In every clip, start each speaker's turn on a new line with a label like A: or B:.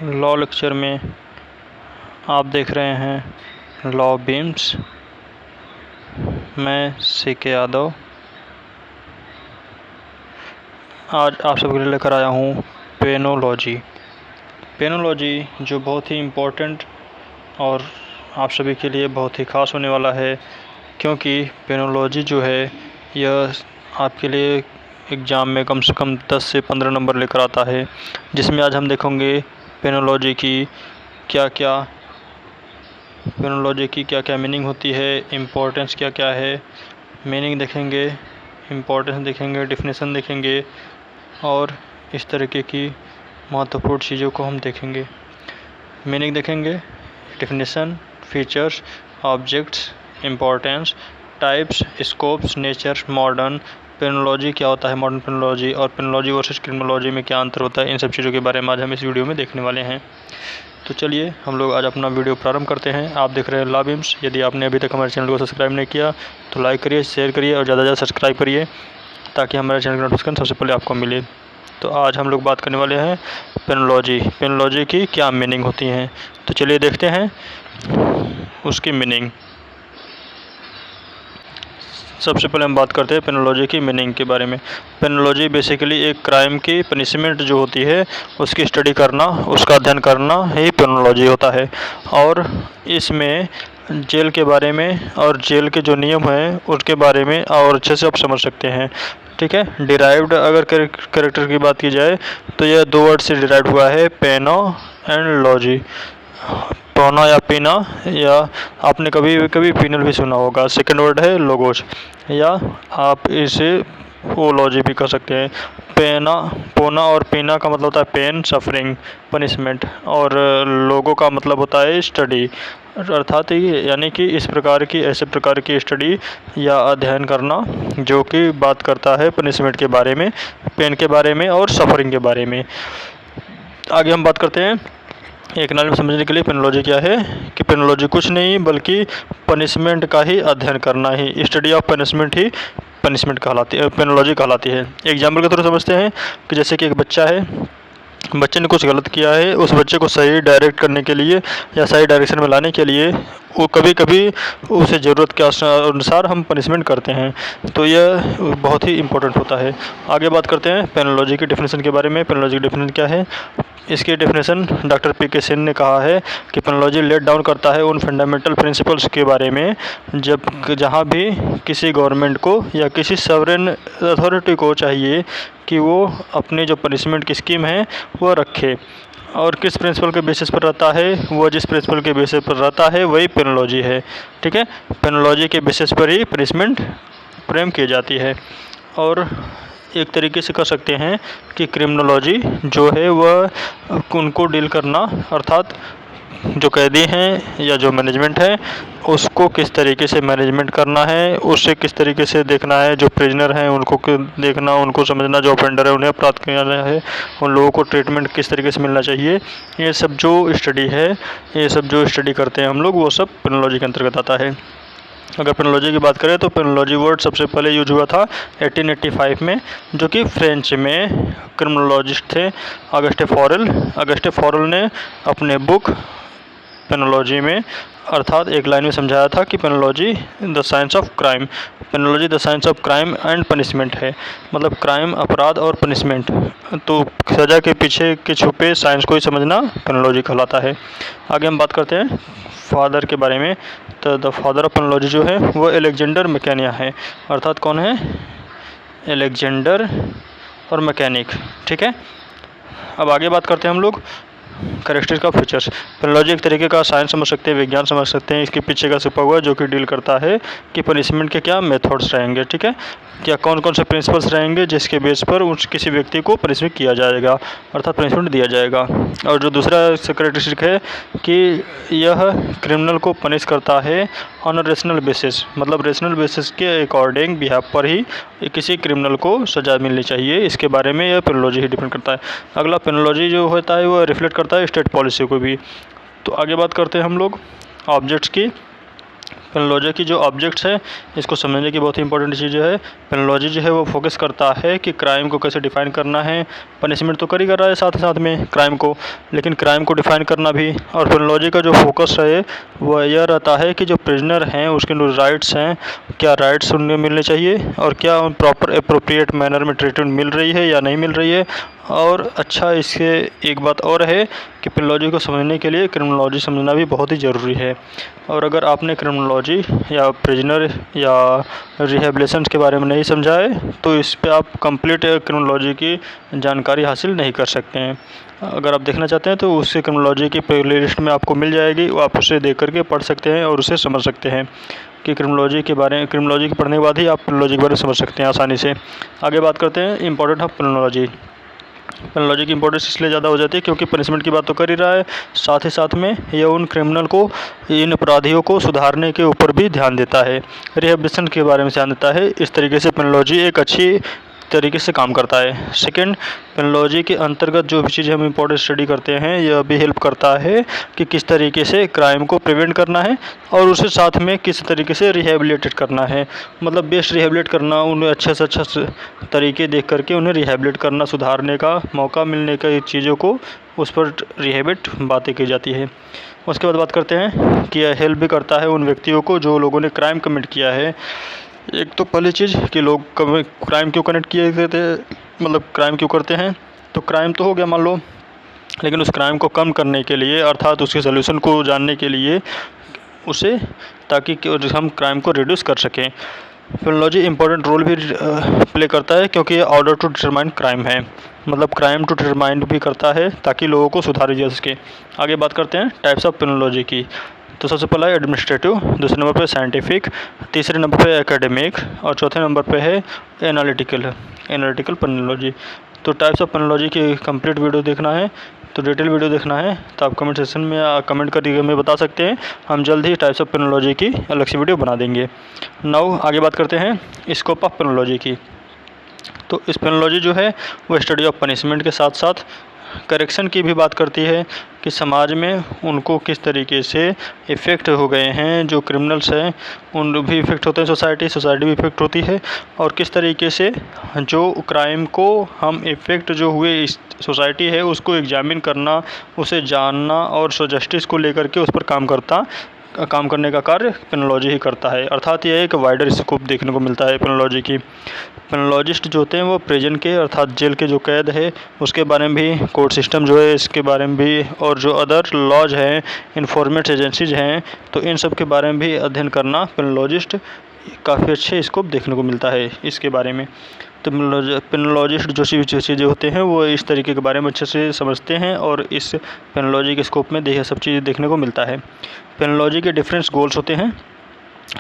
A: Law lecture में आप देख रहे हैं लॉ बीम्स। मैं CK यादव आज आप सबके लिए लेकर आया हूँ पेनोलॉजी जो बहुत ही इम्पोर्टेंट और आप सभी के लिए बहुत ही ख़ास होने वाला है, क्योंकि पेनोलॉजी जो है यह आपके लिए एग्ज़ाम में कम से कम 10 से 15 नंबर लेकर आता है, जिसमें आज हम देखेंगे पेनोलॉजी की क्या क्या मीनिंग होती है, इम्पोर्टेंस क्या क्या है। मीनिंग देखेंगे, इम्पोर्टेंस देखेंगे, डेफिनेशन देखेंगे और इस तरीके की महत्वपूर्ण चीज़ों को हम देखेंगे। मीनिंग देखेंगे, definition, features, objects, importance, types, scopes, nature, modern penology क्या होता है, मॉडर्न पेनोलॉजी और पेनोलॉजी वर्सेस क्रिमिनोलॉजी में क्या अंतर होता है, इन सब चीज़ों के बारे में आज हम इस वीडियो में देखने वाले हैं। तो चलिए हम लोग आज अपना वीडियो प्रारंभ करते हैं। आप देख रहे हैं लॉ बीम्स। यदि आपने अभी तक हमारे चैनल को सब्सक्राइब नहीं किया तो लाइक करिए, शेयर करिए और ज़्यादा से ज़्यादा सब्सक्राइब करिए, ताकि हमारे चैनल का नोटिफिकेशन सबसे पहले आपको मिले। तो आज हम लोग बात करने वाले हैं पेनोलॉजी की क्या मीनिंग होती हैं। तो चलिए देखते हैं उसकी मीनिंग। सबसे पहले हम बात करते हैं पेनोलॉजी की मीनिंग के बारे में। पेनोलॉजी बेसिकली एक क्राइम की पनिशमेंट जो होती है उसकी स्टडी करना, उसका अध्ययन करना ही पेनोलॉजी होता है। और इसमें जेल के बारे में और जेल के जो नियम हैं उसके बारे में और अच्छे से आप समझ सकते हैं। ठीक है। डिराइव्ड अगर कैरेक्टर की बात की जाए तो यह 2 वर्ड से डिराइव हुआ है, पेनो एंड लॉजी। पोना या पीना, या आपने कभी पीनल भी सुना होगा। सेकंड वर्ड है लोगोस, या आप इसे ओलॉजी भी कर सकते हैं। पोना और पीना का मतलब होता है पेन, सफरिंग, पनिशमेंट, और लोगों का मतलब होता है स्टडी, अर्थात यानी कि ऐसे प्रकार की स्टडी या अध्ययन करना जो कि बात करता है पनिशमेंट के बारे में, पेन के बारे में और सफरिंग के बारे में। आगे हम बात करते हैं एक नाम में समझने के लिए पेनोलॉजी क्या है, कि पेनोलॉजी कुछ नहीं बल्कि पनिशमेंट का ही अध्ययन करना ही, स्टडी ऑफ पनिशमेंट ही पनिशमेंट कहलाती है, पेनोलॉजी कहलाती है। एग्जाम्पल के थ्रू समझते हैं कि जैसे कि एक बच्चा है, बच्चे ने कुछ गलत किया है, उस बच्चे को सही डायरेक्ट करने के लिए या सही डायरेक्शन में लाने के लिए वो कभी उसे ज़रूरत के अनुसार हम पनिशमेंट करते हैं। तो यह बहुत ही इम्पोर्टेंट होता है। आगे बात करते हैं पेनोलॉजी की डेफिनेशन के बारे में। पेनोलॉजी की डेफिनेशन क्या है, इसकी डेफिनेशन डॉक्टर PK सेन ने कहा है कि पेनोलॉजी लेट डाउन करता है उन फंडामेंटल प्रिंसिपल्स के बारे में जहाँ भी किसी गवर्नमेंट को या किसी सॉवरेन अथॉरिटी को चाहिए कि वो अपनी जो पनिशमेंट की स्कीम है वो रखे, और किस प्रिंसिपल के बेसिस पर रहता है, वो जिस प्रिंसिपल के बेसिस पर रहता है वही पेनोलॉजी है। ठीक है। पेनोलॉजी के बेसिस पर ही पनिशमेंट फ्रेम की जाती है। और एक तरीके से कह सकते हैं कि क्रिमिनोलॉजी जो है वह उनको डील करना, अर्थात जो कैदी हैं या जो मैनेजमेंट है उसको किस तरीके से मैनेजमेंट करना है, उससे किस तरीके से देखना है, जो प्रिजनर हैं उनको देखना, उनको समझना, जो ऑफेंडर है उन्हें अपराध करना है, उन लोगों को ट्रीटमेंट किस तरीके से मिलना चाहिए, ये सब जो स्टडी करते हैं हम लोग, वो सब पेनोलॉजी के अंतर्गत आता है। अगर पेनोलॉजी की बात करें तो पेनोलॉजी वर्ड सबसे पहले यूज हुआ था 1885 में, जो कि फ्रेंच में क्रिमिनोलॉजिस्ट थे अगस्टे फॉरेल ने अपने बुक पेनोलॉजी में, अर्थात एक लाइन में समझाया था कि penology the science of crime and punishment है, मतलब क्राइम, अपराध और पनिशमेंट। तो सज़ा के पीछे के छुपे साइंस को ही समझना पेनोलॉजी कहलाता है। आगे हम बात करते हैं फादर के बारे में। तो द फादर ऑफ पेनोलॉजी जो है वो अलेक्जेंडर मैकेनिया है, अर्थात कौन है, अलेक्जेंडर और मैकेनिक। ठीक है। अब आगे बात करते हैं हम लोग कैरेक्टरिस्टिक ऑफ फीचर्स। पेनोलॉजी एक तरीके का साइंस समझ सकते हैं, विज्ञान समझ सकते हैं। इसके पीछे का छुपा हुआ जो कि डील करता है कि पनिशमेंट के क्या मेथड्स रहेंगे। ठीक है। क्या कौन कौन से प्रिंसिपल्स रहेंगे जिसके बेस पर उस किसी व्यक्ति को पनिशमेंट किया जाएगा, अर्थात पनिशमेंट दिया जाएगा। और जो दूसरा कैरेक्टरिस्टिक है कि यह क्रिमिनल को पनिश करता है ऑन रेशनल बेसिस, मतलब रेशनल बेसिस के अकॉर्डिंग बिहाफ पर ही किसी क्रिमिनल को सज़ा मिलनी चाहिए। इसके बारे में यह पेनोलॉजी ही डिपेंड करता है। अगला पेनोलॉजी जो होता है वो रिफ्लेक्ट करता है स्टेट पॉलिसी को भी। तो आगे बात करते हैं हम लोग ऑब्जेक्ट्स की। पेनोलॉजी की जो ऑब्जेक्ट्स है इसको समझने की बहुत ही इंपॉर्टेंट चीज़ है। पेनोलॉजी जो है वो फोकस करता है कि क्राइम को कैसे डिफ़ाइन करना है। पनिशमेंट तो कर ही कर रहा है साथ साथ में क्राइम को, लेकिन क्राइम को डिफ़ाइन करना भी। और पेनोलॉजी का जो फोकस है वह यह रहता है कि जो प्रिजनर हैं उसके जो राइट्स हैं, क्या राइट्स उन्हें मिलने चाहिए और क्या प्रॉपर अप्रोप्रिएट मैनर में ट्रीटमेंट मिल रही है या नहीं मिल रही है। और अच्छा, इसके एक बात और है कि पेनोलॉजी को समझने के लिए क्रिमिनोलॉजी समझना भी बहुत ही ज़रूरी है। और अगर आपने क्रिमिनोलॉजी या प्रिजनर या रिहेबिलिटेशन के बारे में नहीं समझा है तो इस पे आप कंप्लीट क्रिमिनोलॉजी की जानकारी हासिल नहीं कर सकते हैं। अगर आप देखना चाहते हैं तो उससे क्रिमिनोलॉजी की प्ले लिस्ट में आपको मिल जाएगी, वो आप उसे देख करके पढ़ सकते हैं और उसे समझ सकते हैं कि क्रिमिनोलॉजी के पढ़ने के बाद ही आप पेनोलॉजी के बारे में समझ सकते हैं आसानी से। आगे बात करते हैं इम्पोर्टेंट ऑफ पेनोलॉजी। पेनोलॉजी की इंपॉर्टेंस इसलिए ज़्यादा हो जाती है क्योंकि पनिशमेंट की बात तो कर ही रहा है, साथ ही साथ में यह उन क्रिमिनल को, इन अपराधियों को सुधारने के ऊपर भी ध्यान देता है, रिहेबिलिटेशन के बारे में ध्यान देता है। इस तरीके से पेनोलॉजी एक अच्छी तरीके से काम करता है। सेकंड, पेनोलॉजी के अंतर्गत जो भी चीज़ें हम इम्पोर्टेंट स्टडी करते हैं यह भी हेल्प करता है कि किस तरीके से क्राइम को प्रिवेंट करना है और उसे साथ में किस तरीके से रिहेबिलिटेट करना है। मतलब बेस्ट रिहेबिलिट करना, उन्हें अच्छे से अच्छा तरीके देख करके उन्हें रिहेबिलिट करना, सुधारने का मौका मिलने का चीज़ों को उस पर रिहेबिलिट बातें की जाती है। उसके बाद बात करते हैं कि यह हेल्प भी करता है उन व्यक्तियों को जो लोगों ने क्राइम कमिट किया है। एक तो पहली चीज़ कि लोग क्राइम क्यों कमिट किए थे, मतलब क्राइम क्यों करते हैं। तो क्राइम तो हो गया मान लो, लेकिन उस क्राइम को कम करने के लिए अर्थात उसके सोल्यूशन को जानने के लिए उसे, ताकि हम क्राइम को रिड्यूस कर सकें। पेनोलॉजी इंपॉर्टेंट रोल भी प्ले करता है क्योंकि ये ऑर्डर टू डिटरमाइन क्राइम है, मतलब क्राइम टू डिटरमाइन भी करता है ताकि लोगों को सुधारा जा सके। आगे बात करते हैं टाइप्स ऑफ पेनोलॉजी की। तो सबसे पहला है एडमिनिस्ट्रेटिव, दूसरे नंबर पे साइंटिफिक, तीसरे नंबर पे एकेडमिक और चौथे नंबर पे है एनालिटिकल पेनोलॉजी। तो टाइप्स ऑफ पेनोलॉजी की कंप्लीट वीडियो देखना है, तो डिटेल वीडियो देखना है तो आप कमेंट सेक्शन में कमेंट करके हमें बता सकते हैं। हम जल्द ही टाइप्स ऑफ पेनोलॉजी की अलग से वीडियो बना देंगे। नाउ आगे बात करते हैं स्कोप ऑफ पेनोलॉजी की। तो इस पेनोलॉजी जो है वो स्टडी ऑफ पनिशमेंट के साथ साथ करेक्शन की भी बात करती है कि समाज में उनको किस तरीके से इफ़ेक्ट हो गए हैं, जो क्रिमिनल्स हैं उन भी इफ़ेक्ट होते हैं, सोसाइटी भी इफ़ेक्ट होती है, और किस तरीके से जो क्राइम को हम इफ़ेक्ट जो हुए इस सोसाइटी है उसको एग्जामिन करना, उसे जानना और जस्टिस को लेकर के उस पर काम करने का कार्य पेनोलॉजी ही करता है। अर्थात यह एक वाइडर स्कोप देखने को मिलता है पेनोलॉजी की। पेनोलॉजिस्ट जो होते हैं वो प्रिजन के अर्थात जेल के जो कैद है उसके बारे में भी, कोर्ट सिस्टम जो है इसके बारे में भी, और जो अदर लॉज हैं, इन्फॉर्मेंट एजेंसीज हैं, तो इन सब के बारे में भी अध्ययन करना पेनोलॉजिस्ट काफ़ी अच्छे स्कोप देखने को मिलता है इसके बारे में। तो पेनोलॉजिस्ट जो चीज़ें होते हैं वो इस तरीके के बारे में अच्छे से समझते हैं और इस पेनोलॉजी के स्कोप में यह सब चीज़ें देखने को मिलता है। पेनोलॉजी के डिफरेंट गोल्स होते हैं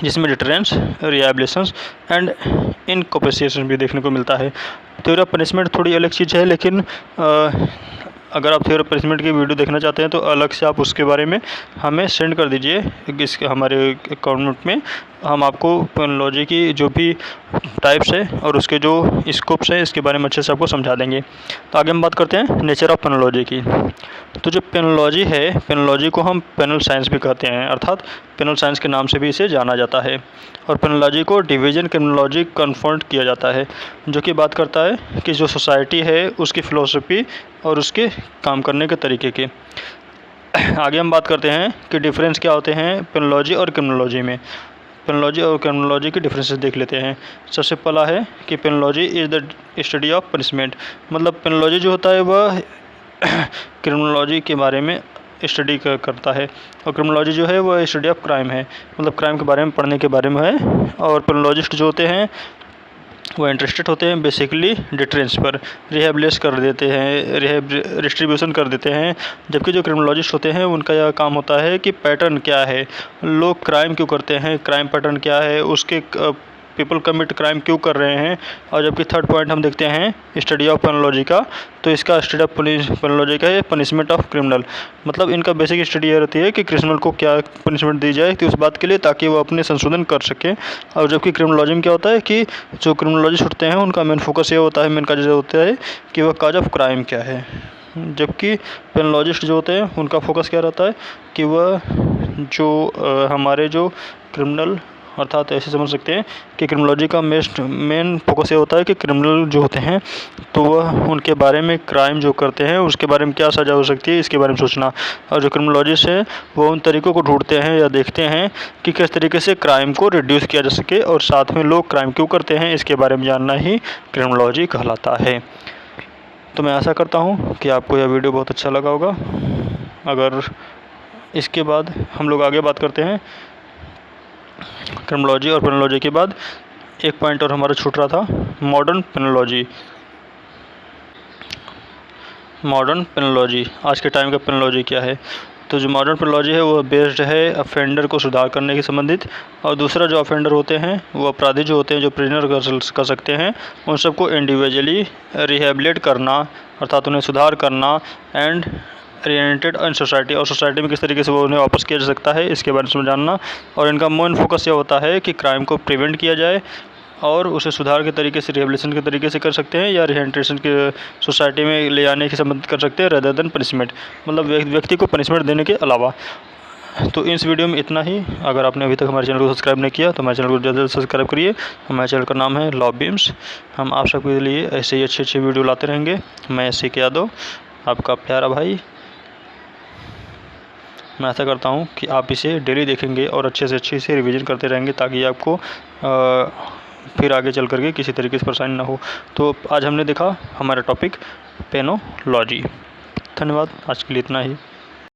A: जिसमें डिटरेंस, रिहैबिलिटेशन एंड इनकैपेसिटेशन भी देखने को मिलता है। थ्योरी ऑफ पनिशमेंट थोड़ी अलग चीज़ है, लेकिन अगर आप थ्योरी ऑफ पनिशमेंट की वीडियो देखना चाहते हैं तो अलग से आप उसके बारे में हमें सेंड कर दीजिए इसके हमारे अकाउंट में। हम आपको पेनोलॉजी की जो भी टाइप्स है और उसके जो स्कोप्स हैं इसके बारे में अच्छे से आपको समझा देंगे। तो आगे हम बात करते हैं नेचर ऑफ पेनोलॉजी की। तो जो पेनोलॉजी है, पेनोलॉजी को हम पेनल साइंस भी कहते हैं, अर्थात पेनल साइंस के नाम से भी इसे जाना जाता है। और पेनोलॉजी को डिवीजन क्रिमिनोलॉजी कन्फर्ट किया जाता है, जो कि बात करता है कि जो सोसाइटी है उसकी फ़िलोसफी और उसके काम करने के तरीके की। आगे हम बात करते हैं कि डिफरेंस क्या होते हैं पेनोलॉजी और क्रिमिनोलॉजी में। पेनोलॉजी और क्रिमिनोलॉजी के डिफरेंसेस देख लेते हैं। सबसे पहला है कि penology is the study of punishment, मतलब पेनोलॉजी जो होता है वह क्रिमिनोलॉजी के बारे में स्टडी करता है, और क्रिमिनोलॉजी जो है वह स्टडी ऑफ क्राइम है, मतलब क्राइम के बारे में पढ़ने के बारे में है। और पेनोलॉजिस्ट जो होते हैं वो इंटरेस्टेड होते हैं बेसिकली डिटरेंस पर, रिहेबिलिटेट कर देते हैं, डिस्ट्रीब्यूशन कर देते हैं। जबकि जो क्रिमिनोलॉजिस्ट होते हैं उनका यह काम होता है कि पैटर्न क्या है, लोग क्राइम क्यों करते हैं, क्राइम पैटर्न क्या है, उसके पीपल कमिट क्राइम क्यों कर रहे हैं। और जबकि थर्ड पॉइंट हम देखते हैं स्टडी ऑफ पेनोलॉजी का, तो इसका स्टडी ऑफ पेनोलॉजी का है पनिशमेंट ऑफ क्रिमिनल, मतलब इनका बेसिक स्टडी यह रहती है कि क्रिमिनल को क्या पनिशमेंट दी जाए कि उस बात के लिए ताकि वो अपने संशोधन कर सकें। और जबकि क्रिमिनोलॉजी में क्या होता है कि जो क्रिमिनोलॉजिस्ट होते हैं उनका मेन फोकस ये होता है, मेन काज होता है कि वह काज ऑफ क्राइम क्या है। जबकि पेनोलॉजिस्ट जो होते हैं उनका फोकस क्या रहता है कि वह जो हमारे जो क्रिमिनल अर्थात ऐसे समझ सकते हैं कि क्रिमिनोलॉजी का मेन फोकस ये होता है कि क्रिमिनल जो होते हैं तो वह उनके बारे में क्राइम जो करते हैं उसके बारे में क्या सज़ा हो सकती है इसके बारे में सोचना। और जो क्रिमिनोलॉजिस्ट है वो उन तरीक़ों को ढूंढते हैं या देखते हैं कि किस तरीके से क्राइम को रिड्यूस किया जा सके और साथ में लोग क्राइम क्यों करते हैं इसके बारे में जानना ही क्रिमिनोलॉजी कहलाता है। तो मैं आशा करता हूँ कि आपको यह वीडियो बहुत अच्छा लगा होगा। अगर इसके बाद हम लोग आगे बात करते हैं क्रिमिनोलॉजी और पेनोलॉजी के बाद एक पॉइंट और हमारा छूट रहा था, मॉडर्न पेनोलॉजी। मॉडर्न पेनोलॉजी आज के टाइम का पेनोलॉजी क्या है? तो जो मॉडर्न पेनोलॉजी है वो बेस्ड है अफेंडर को सुधार करने के संबंधित, और दूसरा जो अफेंडर होते हैं वो अपराधी जो होते हैं जो प्रिजनर कर सकते हैं उन सबको इंडिविजुअली रिहेबिलिट करना अर्थात उन्हें सुधार करना एंड रिएंटेड इन सोसाइटी, और सोसाइटी में किस तरीके से वो उन्हें वापस किया जा सकता है इसके बारे में जानना। और इनका मेन फोकस ये होता है कि क्राइम को प्रिवेंट किया जाए और उसे सुधार के तरीके से रिहेबिलिटेशन के तरीके से कर सकते हैं या रिहेबिलिटेशन के सोसाइटी में ले आने के संबंधित कर सकते हैं रेदर देन पनिशमेंट, मतलब व्यक्ति को पनिशमेंट देने के अलावा। तो इस वीडियो में इतना ही। अगर आपने अभी तक हमारे चैनल को सब्सक्राइब नहीं किया तो हमारे चैनल को जल्द से सब्सक्राइब करिए। हमारे चैनल का नाम है लॉ बीम्स। हम आप सबके लिए ऐसे ही अच्छे वीडियो लाते रहेंगे। मैं SC यादव, आपका प्यारा भाई। मैं ऐसा करता हूँ कि आप इसे डेली देखेंगे और अच्छे से रिवीजन करते रहेंगे ताकि आपको फिर आगे चल करके किसी तरीके से परेशानी ना हो। तो आज हमने देखा हमारा टॉपिक पेनोलॉजी। धन्यवाद, आज के लिए इतना ही।